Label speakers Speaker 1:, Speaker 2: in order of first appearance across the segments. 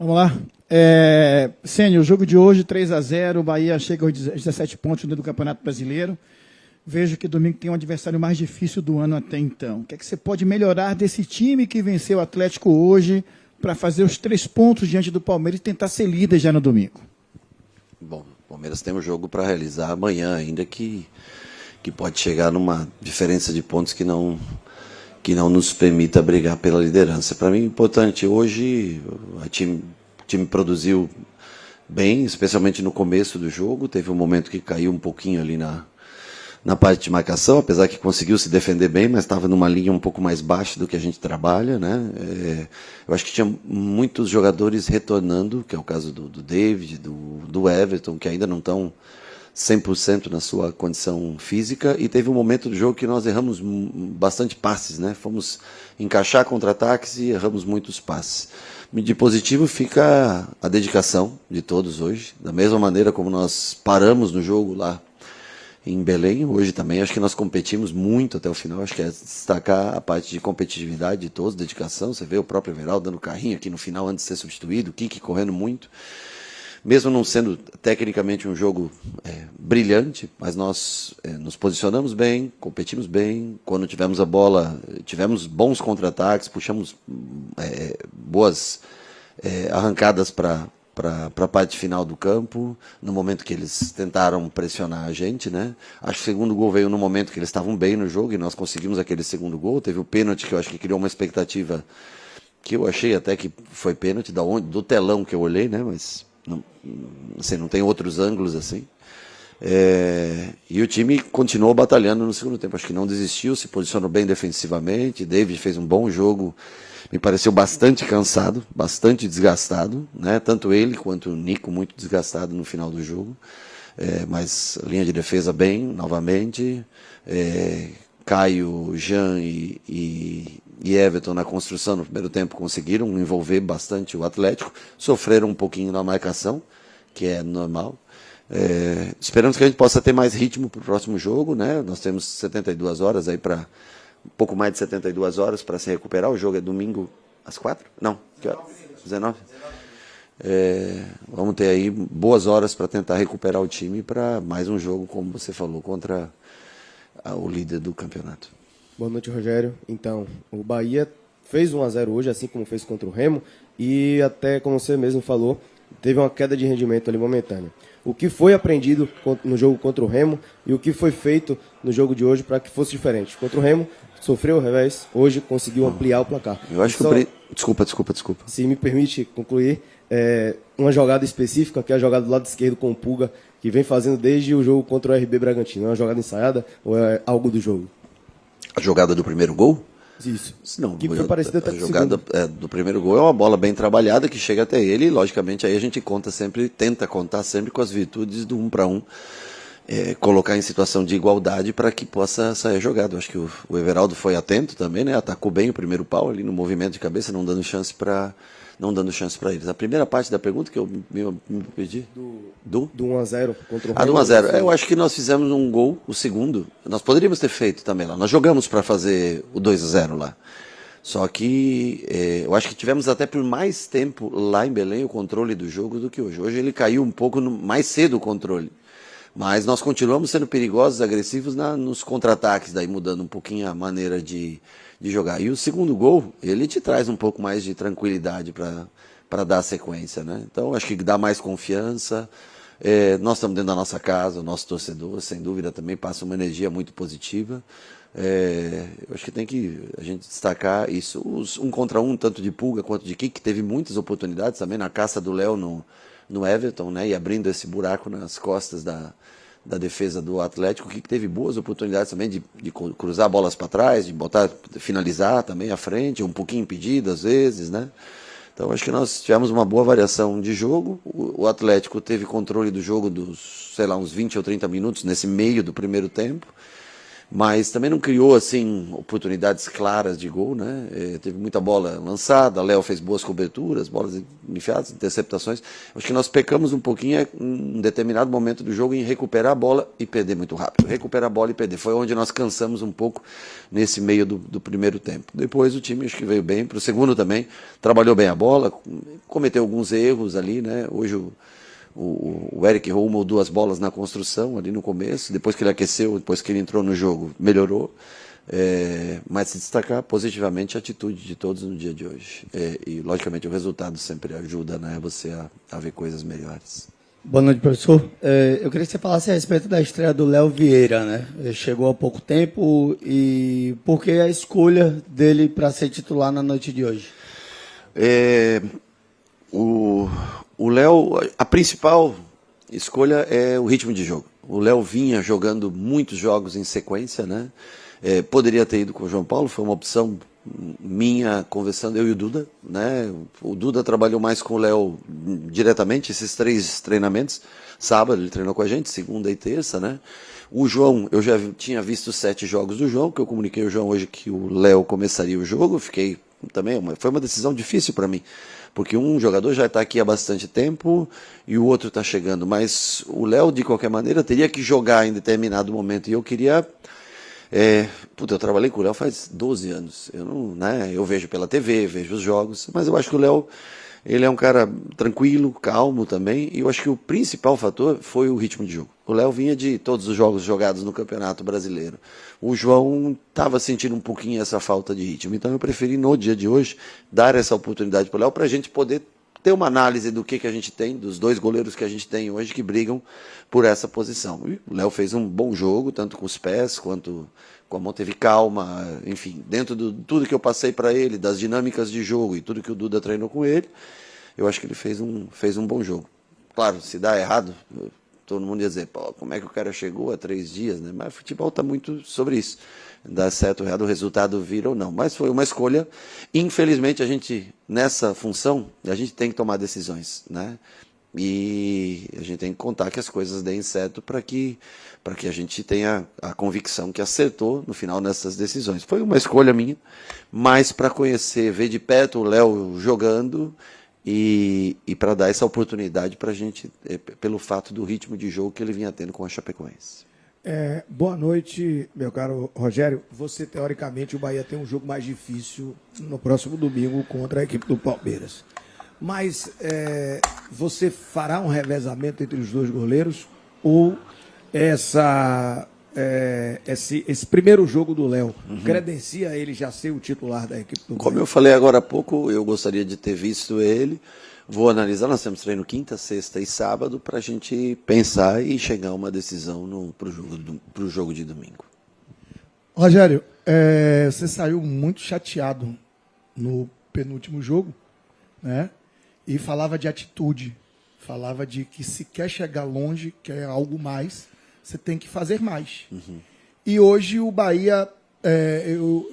Speaker 1: Vamos lá. Sênior, o jogo de hoje, 3-0, o Bahia chega aos 17 pontos dentro do Campeonato Brasileiro. Vejo que domingo tem um adversário mais difícil do ano até então. O que é que você pode melhorar desse time que venceu o Atlético hoje para fazer os 3 pontos diante do Palmeiras e tentar ser líder já no domingo?
Speaker 2: Bom, o Palmeiras tem um jogo para realizar amanhã ainda que pode chegar numa diferença de pontos que não nos permita brigar pela liderança. Para mim, importante hoje, o time produziu bem, especialmente no começo do jogo. Teve um momento que caiu um pouquinho ali na parte de marcação, apesar que conseguiu se defender bem, mas estava numa linha um pouco mais baixa do que a gente trabalha, né? Eu acho que tinha muitos jogadores retornando, que é o caso do David, do Everton, que ainda não estão 100% na sua condição física, e teve um momento do jogo que nós erramos bastante passes, né? Fomos encaixar contra-ataques e erramos muitos passes. De positivo fica a dedicação de todos hoje, da mesma maneira como nós paramos no jogo lá em Belém, hoje também acho que nós competimos muito até o final, acho que é destacar a parte de competitividade de todos, dedicação. Você vê o próprio Everaldo dando carrinho aqui no final antes de ser substituído, o Kiki correndo muito. Mesmo não sendo tecnicamente um jogo brilhante, mas nós nos posicionamos bem, competimos bem. Quando tivemos a bola, tivemos bons contra-ataques, puxamos boas arrancadas para a parte final do campo, no momento que eles tentaram pressionar a gente, né? Acho que o segundo gol veio no momento que eles estavam bem no jogo e nós conseguimos aquele segundo gol. Teve o pênalti que eu acho que criou uma expectativa que eu achei até que foi pênalti do telão que eu olhei, né? Mas não tem outros ângulos assim. E o time continuou batalhando no segundo tempo. Acho que não desistiu, se posicionou bem defensivamente. David fez um bom jogo. Me pareceu bastante cansado, bastante desgastado, né? Tanto ele quanto o Nico muito desgastado no final do jogo. Mas linha de defesa bem, novamente. Caio, Jean e Everton na construção no primeiro tempo conseguiram envolver bastante o Atlético, sofreram um pouquinho na marcação, que é normal. Esperamos que a gente possa ter mais ritmo para o próximo jogo, né? Nós temos 72 horas aí para um pouco mais de 72 horas para se recuperar. O jogo é domingo às 4? Não, que hora? 19? Vamos ter aí boas horas para tentar recuperar o time para mais um jogo, como você falou, contra o líder do campeonato.
Speaker 3: Boa noite, Rogério. Então, o Bahia fez 1-0 hoje, assim como fez contra o Remo, e até, como você mesmo falou, teve uma queda de rendimento ali momentânea. O que foi aprendido no jogo contra o Remo e o que foi feito no jogo de hoje para que fosse diferente? Contra o Remo, sofreu o revés, hoje conseguiu ampliar o placar.
Speaker 2: Eu acho que Desculpa.
Speaker 3: Se me permite concluir, uma jogada específica, que é a jogada do lado esquerdo com o Pulga, que vem fazendo desde o jogo contra o RB Bragantino. É uma jogada ensaiada ou é algo do jogo?
Speaker 2: A jogada do primeiro gol?
Speaker 3: Isso.
Speaker 2: Não,
Speaker 3: que foi parecido até
Speaker 2: a jogada do primeiro gol é uma bola bem trabalhada que chega até ele e, logicamente, aí a gente tenta contar sempre com as virtudes do 1 para 1, colocar em situação de igualdade para que possa sair jogado. Acho que o Everaldo foi atento também, né? Atacou bem o primeiro pau ali no movimento de cabeça, não dando chance para eles. A primeira parte da pergunta que eu me pedi?
Speaker 3: Do 1-0 contra o
Speaker 2: Remo. Do 1-0. Eu acho que nós fizemos um gol, o segundo. Nós poderíamos ter feito também lá. Nós jogamos para fazer o 2-0 lá. Só que eu acho que tivemos até por mais tempo lá em Belém o controle do jogo do que hoje. Hoje ele caiu um pouco mais cedo o controle. Mas nós continuamos sendo perigosos, agressivos nos contra-ataques, daí mudando um pouquinho a maneira de jogar. E o segundo gol, ele te traz um pouco mais de tranquilidade para dar a sequência, né? Então, acho que dá mais confiança. Nós estamos dentro da nossa casa, o nosso torcedor, sem dúvida, também passa uma energia muito positiva. Eu acho que tem que a gente destacar isso. Os 1 contra 1, tanto de Pulga quanto de Kiki, teve muitas oportunidades também na caça do Léo no Everton, né? E abrindo esse buraco nas costas da defesa do Atlético, que teve boas oportunidades também de cruzar bolas para trás, de finalizar também à frente, um pouquinho impedido às vezes, né? Então acho que nós tivemos uma boa variação de jogo. O Atlético teve controle do jogo uns 20 ou 30 minutos nesse meio do primeiro tempo. mas também não criou assim oportunidades claras de gol, né? Teve muita bola lançada, Léo fez boas coberturas, bolas enfiadas, interceptações. Acho que nós pecamos um pouquinho em um determinado momento do jogo em recuperar a bola e perder muito rápido. Recuperar a bola e perder. Foi onde nós cansamos um pouco nesse meio do primeiro tempo. Depois o time acho que veio bem, para o segundo também, trabalhou bem a bola, cometeu alguns erros ali, né? Hoje o Eric errou 1 ou 2 bolas na construção ali no começo, depois que ele aqueceu, depois que ele entrou no jogo, melhorou. Mas se destacar positivamente a atitude de todos no dia de hoje. E, logicamente, o resultado sempre ajuda, né, você a ver coisas melhores.
Speaker 4: Boa noite, professor. Eu queria que você falasse a respeito da estreia do Léo Vieira, né? Ele chegou há pouco tempo e por que a escolha dele para ser titular na noite de hoje?
Speaker 2: O Léo, a principal escolha é o ritmo de jogo. O Léo vinha jogando muitos jogos em sequência, né? Poderia ter ido com o João Paulo, foi uma opção minha, conversando eu e o Duda, né? O Duda trabalhou mais com o Léo diretamente, esses 3 treinamentos. Sábado ele treinou com a gente, segunda e terça, né? O João, eu já tinha visto 7 jogos do João, que eu comuniquei ao João hoje que o Léo começaria o jogo, fiquei também, foi uma decisão difícil para mim, porque um jogador já está aqui há bastante tempo e o outro está chegando, mas o Léo, de qualquer maneira, teria que jogar em determinado momento, e eu queria... eu trabalhei com o Léo faz 12 anos, eu vejo pela TV, vejo os jogos, mas eu acho que o Léo, ele é um cara tranquilo, calmo também, e eu acho que o principal fator foi o ritmo de jogo. O Léo vinha de todos os jogos jogados no Campeonato Brasileiro. O João estava sentindo um pouquinho essa falta de ritmo, então eu preferi no dia de hoje dar essa oportunidade para o Léo, para a gente poder ter uma análise do que a gente tem, dos 2 goleiros que a gente tem hoje que brigam por essa posição. E o Léo fez um bom jogo, tanto com os pés quanto com a mão, teve calma, enfim, dentro de tudo que eu passei para ele, das dinâmicas de jogo e tudo que o Duda treinou com ele, eu acho que ele fez um bom jogo. Claro, se dá errado, todo mundo ia dizer, pô, como é que o cara chegou há 3 dias, né? Mas o futebol está muito sobre isso. Dá certo ou errado, o resultado vira ou não. Mas foi uma escolha. Infelizmente, a gente, nessa função, a gente tem que tomar decisões, né? E a gente tem que contar que as coisas deem certo para que a gente tenha a convicção que acertou no final nessas decisões. Foi uma escolha minha, mas para conhecer, ver de perto o Léo jogando e para dar essa oportunidade para a gente, pelo fato do ritmo de jogo que ele vinha tendo com a Chapecoense.
Speaker 5: Boa noite, meu caro Rogério. Você, teoricamente, o Bahia tem um jogo mais difícil no próximo domingo contra a equipe do Palmeiras. Mas você fará um revezamento entre os 2 goleiros ou esse primeiro jogo do Léo credencia ele já ser o titular da equipe do Bahia?
Speaker 2: Como eu falei agora há pouco, eu gostaria de ter visto ele. Vou analisar, nós temos treino quinta, sexta e sábado para a gente pensar e chegar a uma decisão para o jogo de domingo.
Speaker 6: Rogério, você saiu muito chateado no penúltimo jogo, né? E falava de atitude, falava de que se quer chegar longe, quer algo mais, você tem que fazer mais. E hoje o Bahia,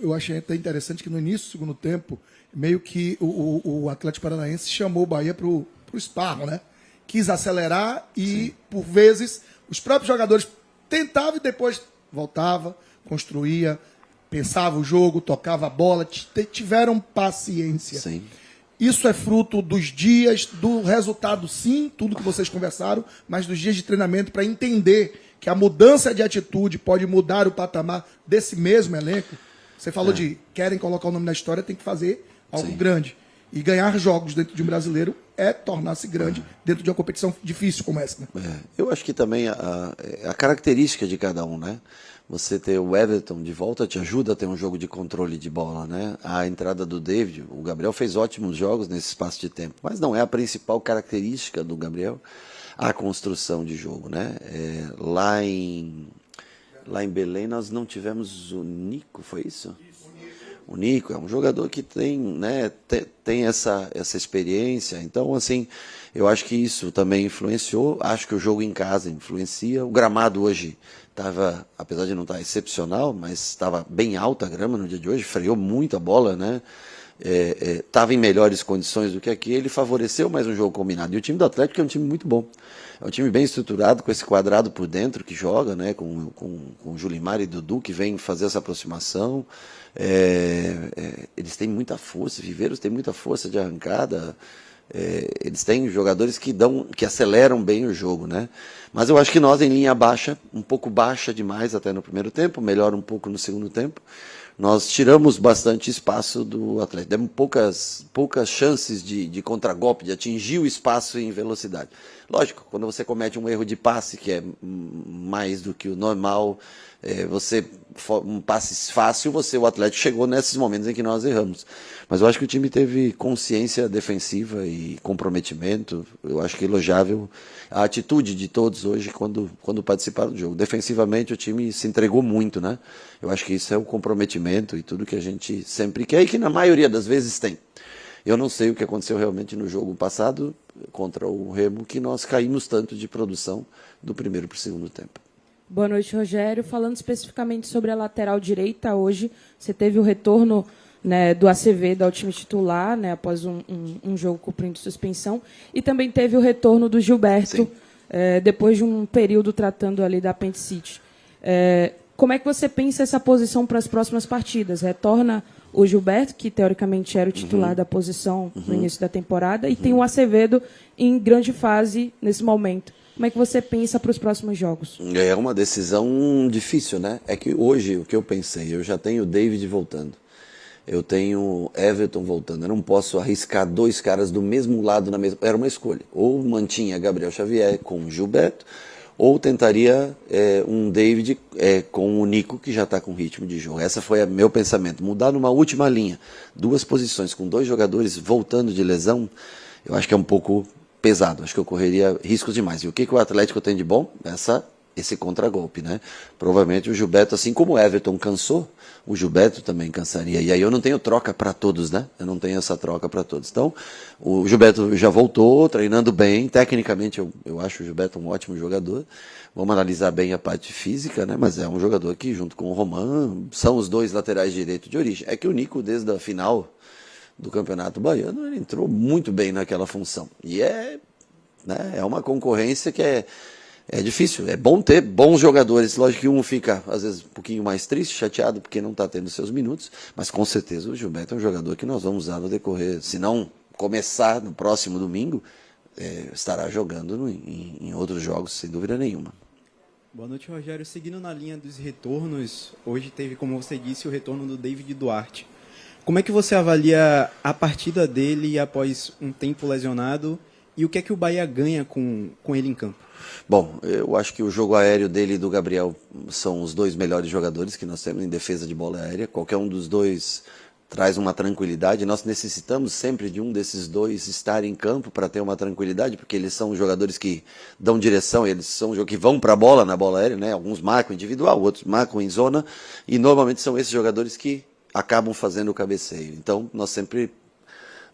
Speaker 6: eu achei até interessante que no início do segundo tempo, meio que o Atlético Paranaense chamou o Bahia para o esparro, né? Quis acelerar e, por vezes, os próprios jogadores tentavam e depois voltava, construía, pensava o jogo, tocava a bola, tiveram paciência.
Speaker 2: Sim.
Speaker 6: Isso é fruto dos dias, do resultado, sim, tudo que vocês conversaram, mas dos dias de treinamento para entender que a mudança de atitude pode mudar o patamar desse mesmo elenco. Você falou de querem colocar o nome na história, tem que fazer algo grande. E ganhar jogos dentro de um brasileiro é tornar-se grande dentro de uma competição difícil como essa. Né?
Speaker 2: Eu acho que também a característica de cada um, né? Você ter o Everton de volta te ajuda a ter um jogo de controle de bola, né? A entrada do David, o Gabriel fez ótimos jogos nesse espaço de tempo, mas não é a principal característica do Gabriel a construção de jogo, né? Lá em Belém nós não tivemos o Nico, foi isso? O Nico é um jogador que tem, né, tem essa experiência, então assim, eu acho que isso também influenciou, acho que o jogo em casa influencia, o gramado hoje estava, apesar de não estar excepcional, mas estava bem alta a grama no dia de hoje, freou muito a bola, né, estava em melhores condições do que aqui, ele favoreceu mais um jogo combinado. E o time do Atlético é um time muito bom. É um time bem estruturado, com esse quadrado por dentro que joga, né, com o Julimar e Dudu, que vem fazer essa aproximação. Eles têm muita força, Viveiros tem muita força de arrancada. Eles têm jogadores que aceleram bem o jogo, né? Mas eu acho que nós, em linha baixa, um pouco baixa demais até no primeiro tempo, melhor um pouco no segundo tempo, nós tiramos bastante espaço do Atlético. Demos poucas chances de contragolpe, de atingir o espaço em velocidade. Lógico, quando você comete um erro de passe, que é mais do que o normal, um passe fácil, o Atlético chegou nesses momentos em que nós erramos. Mas eu acho que o time teve consciência defensiva e comprometimento. Eu acho que é elogiável a atitude de todos hoje quando participaram do jogo. Defensivamente o time se entregou muito, né? Eu acho que isso é o comprometimento e tudo que a gente sempre quer e que na maioria das vezes tem. Eu não sei o que aconteceu realmente no jogo passado contra o Remo, que nós caímos tanto de produção do primeiro para o segundo tempo.
Speaker 7: Boa noite, Rogério. Falando especificamente sobre a lateral direita, hoje você teve o retorno, né, do Acevedo ao time titular, né, após um jogo cumprindo suspensão, e também teve o retorno do Gilberto, depois de um período tratando ali da apendicite. Como é que você pensa essa posição para as próximas partidas? Retorna o Gilberto, que teoricamente era o titular da posição no início da temporada, e tem o Acevedo em grande fase nesse momento. Como é que você pensa para os próximos jogos?
Speaker 2: É uma decisão difícil, né? É que hoje, o que eu pensei, eu já tenho o David voltando. Eu tenho Everton voltando. Eu não posso arriscar dois caras do mesmo lado na mesma... Era uma escolha. Ou mantinha Gabriel Xavier com Gilberto, ou tentaria um David com o Nico, que já está com ritmo de jogo. Esse foi meu pensamento. Mudar numa última linha, duas posições com dois jogadores voltando de lesão, eu acho que é um pouco pesado. Acho que eu correria riscos demais. E o que o Atlético tem de bom? Esse contragolpe, né? Provavelmente o Gilberto, assim como o Everton cansou, o Gilberto também cansaria. E aí eu não tenho troca para todos, né? Eu não tenho essa troca para todos. Então, o Gilberto já voltou, treinando bem. Tecnicamente, eu acho o Gilberto um ótimo jogador. Vamos analisar bem a parte física, né? Mas é um jogador que, junto com o Roman, são os dois laterais direitos de origem. É que o Nico, desde a final do Campeonato Baiano, ele entrou muito bem naquela função. E é uma concorrência que é difícil, é bom ter bons jogadores. Lógico que um fica, às vezes, um pouquinho mais triste, chateado, porque não está tendo seus minutos, mas com certeza o Gilberto é um jogador que nós vamos usar no decorrer. Se não começar no próximo domingo, estará jogando em outros jogos, sem dúvida nenhuma.
Speaker 8: Boa noite, Rogério. Seguindo na linha dos retornos, hoje teve, como você disse, o retorno do David Duarte. Como é que você avalia a partida dele após um tempo lesionado e o que é que o Bahia ganha com ele em campo?
Speaker 2: Bom, eu acho que o jogo aéreo dele e do Gabriel são os dois melhores jogadores que nós temos em defesa de bola aérea. Qualquer um dos dois traz uma tranquilidade. Nós necessitamos sempre de um desses dois estar em campo para ter uma tranquilidade, porque eles são jogadores que dão direção, eles são jogadores que vão para a bola na bola aérea, né? Alguns marcam individual, outros marcam em zona, e normalmente são esses jogadores que acabam fazendo o cabeceio. Então, nós sempre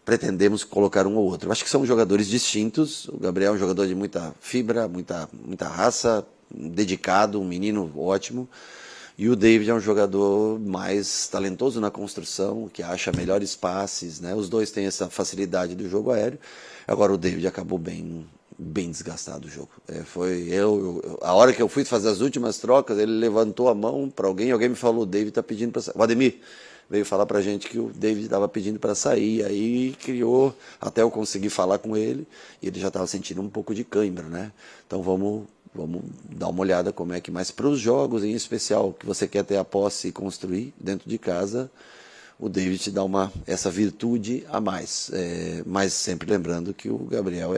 Speaker 2: pretendemos colocar um ou outro. Eu acho que são jogadores distintos. O Gabriel é um jogador de muita fibra, muita raça, dedicado, um menino ótimo. E o David é um jogador mais talentoso na construção, que acha melhores passes, né? Os dois têm essa facilidade do jogo aéreo. Agora o David acabou bem desgastado o jogo. A hora que eu fui fazer as últimas trocas, ele levantou a mão para alguém me falou, o David está pedindo para sair. O Ademir veio falar para a gente que o David estava pedindo para sair, aí criou, até eu conseguir falar com ele, e ele já estava sentindo um pouco de cãibra, né? Então vamos dar uma olhada como é que mais para os jogos, em especial, que você quer ter a posse e construir dentro de casa, o David te dá essa virtude a mais. Mas sempre lembrando que o Gabriel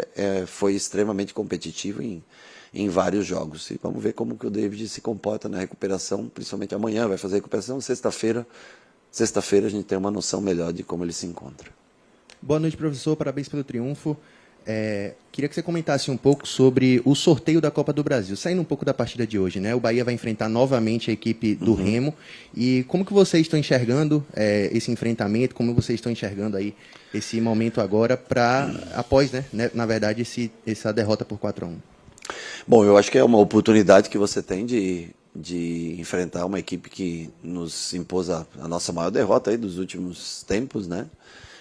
Speaker 2: foi extremamente competitivo em vários jogos. E vamos ver como que o David se comporta na recuperação, principalmente amanhã vai fazer a recuperação, sexta-feira a gente tem uma noção melhor de como ele se encontra.
Speaker 9: Boa noite, professor. Parabéns pelo triunfo. Queria que você comentasse um pouco sobre o sorteio da Copa do Brasil, saindo um pouco da partida de hoje, né? O Bahia vai enfrentar novamente a equipe do Remo. E como que vocês estão enxergando esse enfrentamento? Como vocês estão enxergando aí esse momento agora após, né, na verdade, essa derrota por 4-1?
Speaker 2: Bom, eu acho que é uma oportunidade que você tem de de enfrentar uma equipe que nos impôs a nossa maior derrota aí dos últimos tempos, né?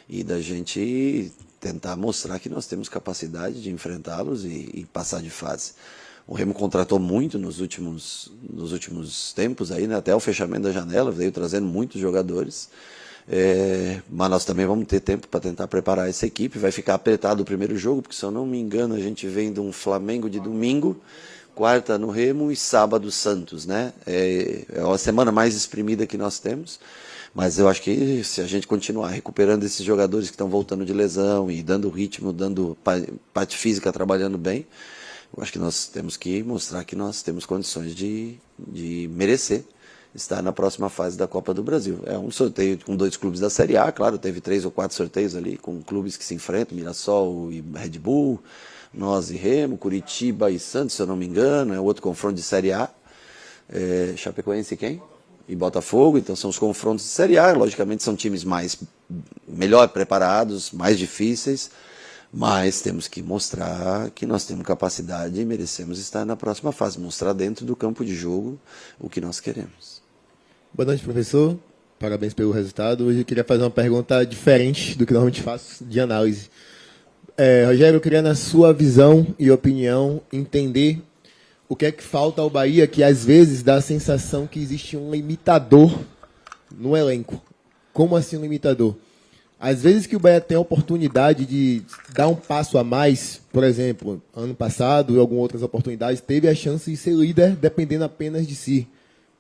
Speaker 2: E da gente tentar mostrar que nós temos capacidade de enfrentá-los e passar de fase. O Remo contratou muito nos últimos tempos aí, né? Até o fechamento da janela, veio trazendo muitos jogadores. Mas nós também vamos ter tempo para tentar preparar essa equipe. Vai ficar apertado o primeiro jogo, porque se eu não me engano a gente vem de um Flamengo de domingo, quarta no Remo e sábado Santos, né? É a semana mais exprimida que nós temos, mas eu acho que se a gente continuar recuperando esses jogadores que estão voltando de lesão e dando ritmo, dando parte física, trabalhando bem, eu acho que nós temos que mostrar que nós temos condições de merecer estar na próxima fase da Copa do Brasil. É um sorteio com 2 clubes da Série A, claro, teve 3 ou 4 sorteios ali, com clubes que se enfrentam, Mirassol e Red Bull, nós e Remo, Curitiba e Santos, se eu não me engano, é outro confronto de Série A, Chapecoense e quem? E Botafogo, então são os confrontos de Série A, logicamente são times melhor preparados, mais difíceis, mas temos que mostrar que nós temos capacidade e merecemos estar na próxima fase, mostrar dentro do campo de jogo o que nós queremos.
Speaker 10: Boa noite, professor. Parabéns pelo resultado. Hoje eu queria fazer uma pergunta diferente do que normalmente faço de análise. Rogério, eu queria, na sua visão e opinião, entender o que é que falta ao Bahia, que às vezes dá a sensação que existe um limitador no elenco. Como assim um limitador? Às vezes que o Bahia tem a oportunidade de dar um passo a mais, por exemplo, ano passado e algumas outras oportunidades, teve a chance de ser líder dependendo apenas de si.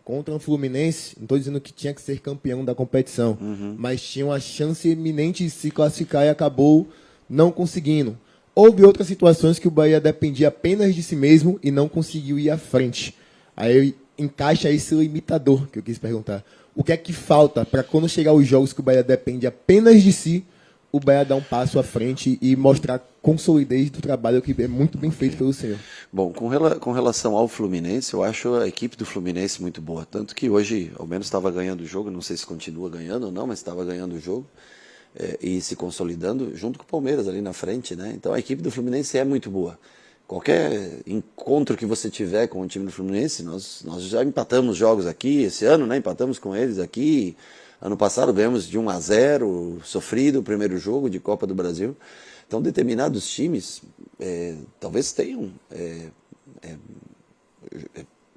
Speaker 10: Contra o Fluminense, não estou dizendo que tinha que ser campeão da competição, mas tinha uma chance iminente de se classificar e acabou não conseguindo. Houve outras situações que o Bahia dependia apenas de si mesmo e não conseguiu ir à frente. Aí encaixa esse limitador que eu quis perguntar. O que é que falta para quando chegar os jogos que o Bahia depende apenas de si, o Bahia dar um passo à frente e mostrar com solidez do trabalho que é muito bem feito pelo senhor?
Speaker 2: Bom, com relação ao Fluminense, eu acho a equipe do Fluminense muito boa. Tanto que hoje, ao menos, estava ganhando o jogo, não sei se continua ganhando ou não, mas estava ganhando o jogo. E se consolidando junto com o Palmeiras ali na frente, né? Então a equipe do Fluminense é muito boa. Qualquer encontro que você tiver com o time do Fluminense, nós já empatamos jogos aqui esse ano, né? Empatamos com eles aqui. Ano passado ganhamos de 1-0, sofrido o primeiro jogo de Copa do Brasil. Então determinados times talvez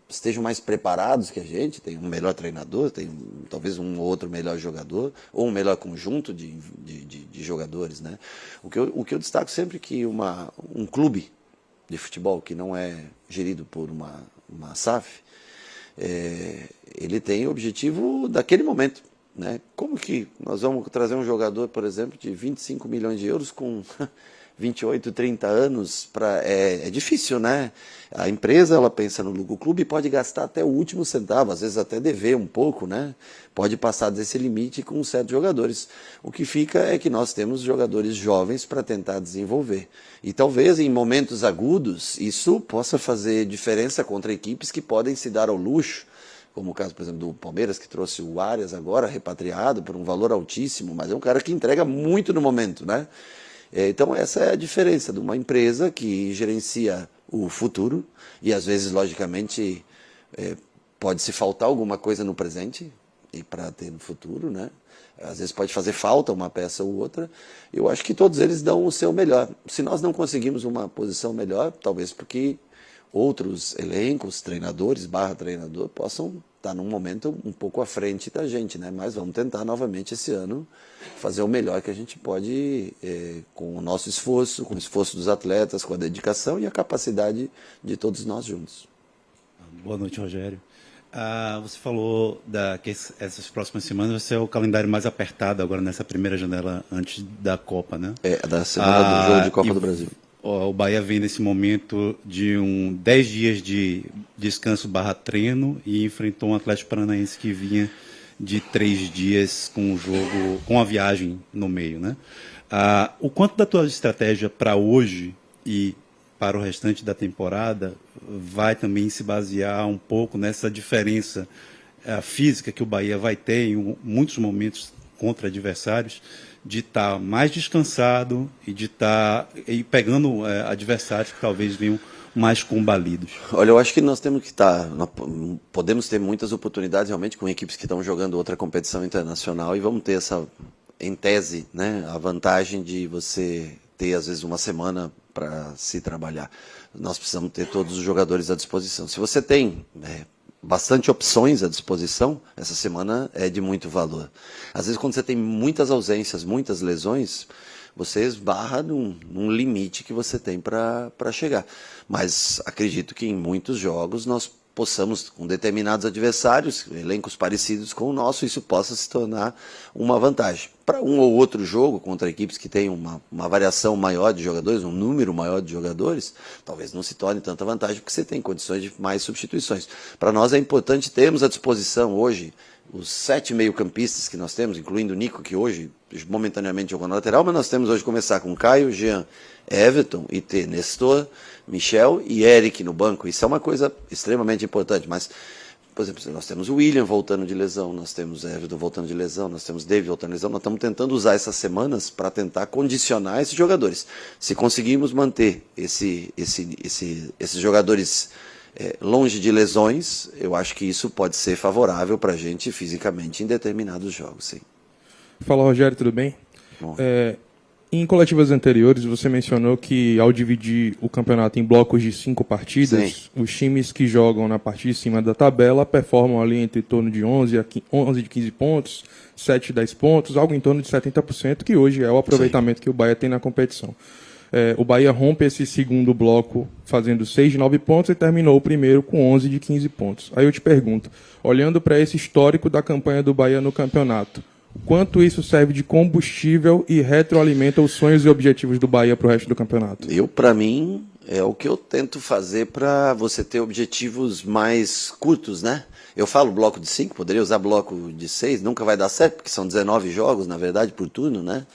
Speaker 2: estejam mais preparados que a gente, tem um melhor treinador, tem talvez um ou outro melhor jogador, ou um melhor conjunto de jogadores, né? O que eu destaco sempre é que um clube de futebol que não é gerido por uma SAF, ele tem o objetivo daquele momento, né? Como que nós vamos trazer um jogador, por exemplo, de 25 milhões de euros com 28, 30 anos, é difícil, né? A empresa, ela pensa no lucro, o clube pode gastar até o último centavo, às vezes até dever um pouco, né? Pode passar desse limite com certos jogadores. O que fica é que nós temos jogadores jovens para tentar desenvolver. E talvez em momentos agudos, isso possa fazer diferença contra equipes que podem se dar ao luxo, como o caso, por exemplo, do Palmeiras, que trouxe o Arias agora, repatriado por um valor altíssimo, mas é um cara que entrega muito no momento, né? Então essa é a diferença de uma empresa que gerencia o futuro e às vezes, logicamente, pode se faltar alguma coisa no presente e para ter no futuro, né? Às vezes pode fazer falta uma peça ou outra. Eu acho que todos eles dão o seu melhor. Se nós não conseguimos uma posição melhor, talvez porque outros elencos, treinadores, /treinador, possam estar num momento um pouco à frente da gente, né? Mas vamos tentar novamente esse ano fazer o melhor que a gente pode com o nosso esforço, com o esforço dos atletas, com a dedicação e a capacidade de todos nós juntos.
Speaker 11: Boa noite, Rogério. Você falou que essas próximas semanas vai ser o calendário mais apertado agora nessa primeira janela antes da Copa, né?
Speaker 2: Da semana do jogo de Copa do Brasil.
Speaker 11: O Bahia vem nesse momento de 10 dias de descanso /treino e enfrentou um Atlético Paranaense que vinha de 3 dias com o jogo, com a viagem no meio, né? O quanto da tua estratégia para hoje e para o restante da temporada vai também se basear um pouco nessa diferença física que o Bahia vai ter em muitos momentos contra adversários, de estar mais descansado e de estar pegando adversários que talvez venham mais combalidos?
Speaker 2: Olha, eu acho que nós temos que podemos ter muitas oportunidades realmente com equipes que estão jogando outra competição internacional e vamos ter essa, em tese, né, a vantagem de você ter às vezes uma semana para se trabalhar. Nós precisamos ter todos os jogadores à disposição. Se você tem bastante opções à disposição, essa semana é de muito valor. Às vezes quando você tem muitas ausências, muitas lesões, você esbarra num limite que você tem para chegar. Mas acredito que em muitos jogos nós possamos, com determinados adversários, elencos parecidos com o nosso, isso possa se tornar uma vantagem. Para um ou outro jogo, contra equipes que têm uma variação maior de jogadores, um número maior de jogadores, talvez não se torne tanta vantagem, porque você tem condições de mais substituições. Para nós é importante termos à disposição hoje os 7 meio-campistas que nós temos, incluindo o Nico, que hoje momentaneamente jogou na lateral, mas nós temos hoje começar com Caio, Jean, Everton e ter Nestor, Michel e Eric no banco. Isso é uma coisa extremamente importante, mas, por exemplo, nós temos o William voltando de lesão, nós temos Everton voltando de lesão, nós temos David voltando de lesão, nós estamos tentando usar essas semanas para tentar condicionar esses jogadores. Se conseguirmos manter esses jogadores longe de lesões, eu acho que isso pode ser favorável para a gente fisicamente em determinados jogos, sim.
Speaker 12: Fala, Rogério, tudo bem?
Speaker 2: Bom.
Speaker 12: Em coletivas anteriores, você mencionou que ao dividir o campeonato em blocos de 5 partidas,
Speaker 2: sim,
Speaker 12: os times que jogam na parte de cima da tabela performam ali entre torno de 11 de 15 pontos, 7 de 10 pontos, algo em torno de 70%, que hoje é o aproveitamento, sim, que o Bahia tem na competição. O Bahia rompe esse segundo bloco fazendo 6 de 9 pontos e terminou o primeiro com 11 de 15 pontos. Aí eu te pergunto, olhando para esse histórico da campanha do Bahia no campeonato, quanto isso serve de combustível e retroalimenta os sonhos e objetivos do Bahia para o resto do campeonato?
Speaker 2: Para mim, é o que eu tento fazer para você ter objetivos mais curtos, né? Eu falo bloco de 5, poderia usar bloco de 6, nunca vai dar certo, porque são 19 jogos, na verdade, por turno, né?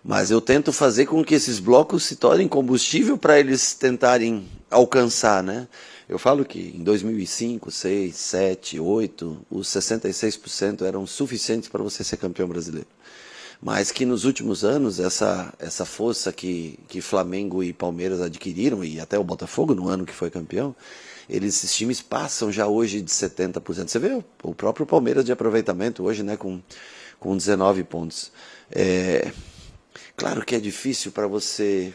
Speaker 2: Mas eu tento fazer com que esses blocos se tornem combustível para eles tentarem alcançar, né? Eu falo que em 2005, 6, 7, 8, os 66% eram suficientes para você ser campeão brasileiro. Mas que nos últimos anos, essa força que Flamengo e Palmeiras adquiriram, e até o Botafogo no ano que foi campeão, esses times passam já hoje de 70%. Você vê o próprio Palmeiras de aproveitamento hoje, né, com 19 pontos. Claro que é difícil para você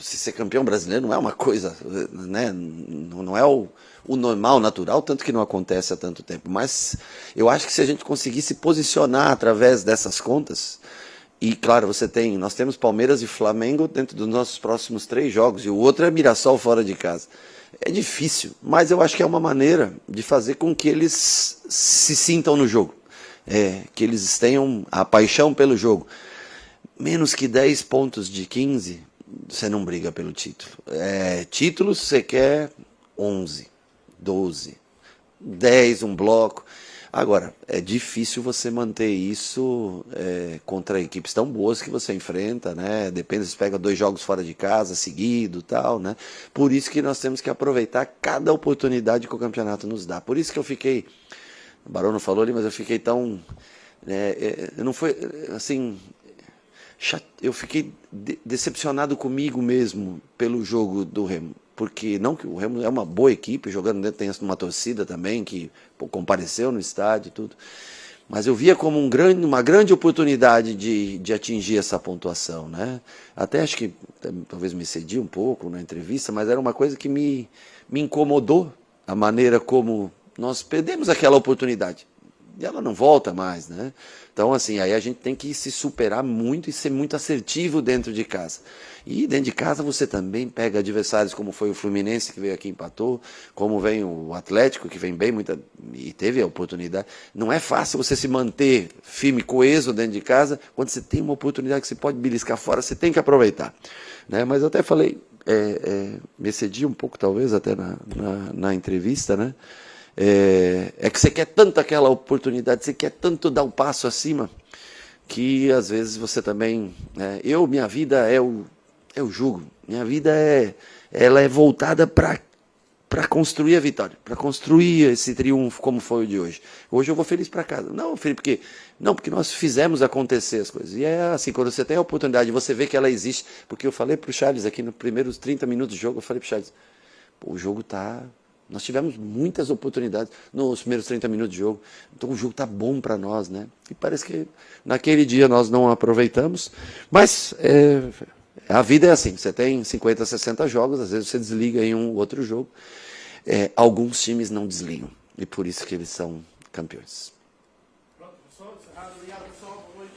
Speaker 2: ser campeão brasileiro, não é uma coisa, né, não é o normal, natural, tanto que não acontece há tanto tempo. Mas eu acho que se a gente conseguir se posicionar através dessas contas, e claro, nós temos Palmeiras e Flamengo dentro dos nossos próximos 3 jogos, e o outro é Mirassol fora de casa. É difícil, mas eu acho que é uma maneira de fazer com que eles se sintam no jogo, que eles tenham a paixão pelo jogo. Menos que 10 pontos de 15, você não briga pelo título. Títulos você quer 11, 12, 10, um bloco. Agora, é difícil você manter isso contra equipes tão boas que você enfrenta, né? Depende, se pega 2 jogos fora de casa, seguido e tal, né? Por isso que nós temos que aproveitar cada oportunidade que o campeonato nos dá. Por isso que eu fiquei, o Barão não falou ali, mas eu fiquei tão... não foi, assim... Eu fiquei decepcionado comigo mesmo pelo jogo do Remo, porque não que o Remo é uma boa equipe, jogando dentro tem uma torcida também que compareceu no estádio e tudo, mas eu via como uma grande oportunidade de atingir essa pontuação, né? Até acho que talvez me excedi um pouco na entrevista, mas era uma coisa que me incomodou, a maneira como nós perdemos aquela oportunidade. E ela não volta mais, né? Então, assim, aí a gente tem que se superar muito e ser muito assertivo dentro de casa. E dentro de casa você também pega adversários como foi o Fluminense, que veio aqui e empatou, como vem o Atlético, que vem bem e teve a oportunidade. Não é fácil você se manter firme, coeso dentro de casa, quando você tem uma oportunidade que você pode beliscar fora, você tem que aproveitar, né? Mas eu até falei, me excedi um pouco talvez até na entrevista, né? Que você quer tanto aquela oportunidade, você quer tanto dar um passo acima, que às vezes você também... minha vida é o jugo, minha vida ela é voltada para construir a vitória, para construir esse triunfo como foi o de hoje. Hoje eu vou feliz para casa. Não, Felipe, porque nós fizemos acontecer as coisas. E é assim, quando você tem a oportunidade, você vê que ela existe, porque eu falei para o Charles aqui nos primeiros 30 minutos de jogo, eu falei para o Charles, Pô, o jogo tá... Nós tivemos muitas oportunidades nos primeiros 30 minutos de jogo. Então o jogo tá bom para nós, né? E parece que naquele dia nós não aproveitamos. Mas a vida é assim, você tem 50, 60 jogos, às vezes você desliga em um ou outro jogo. Alguns times não desligam. E por isso que eles são campeões.
Speaker 13: Pronto, pessoal, encerrado. Obrigado, pessoal. Boa noite.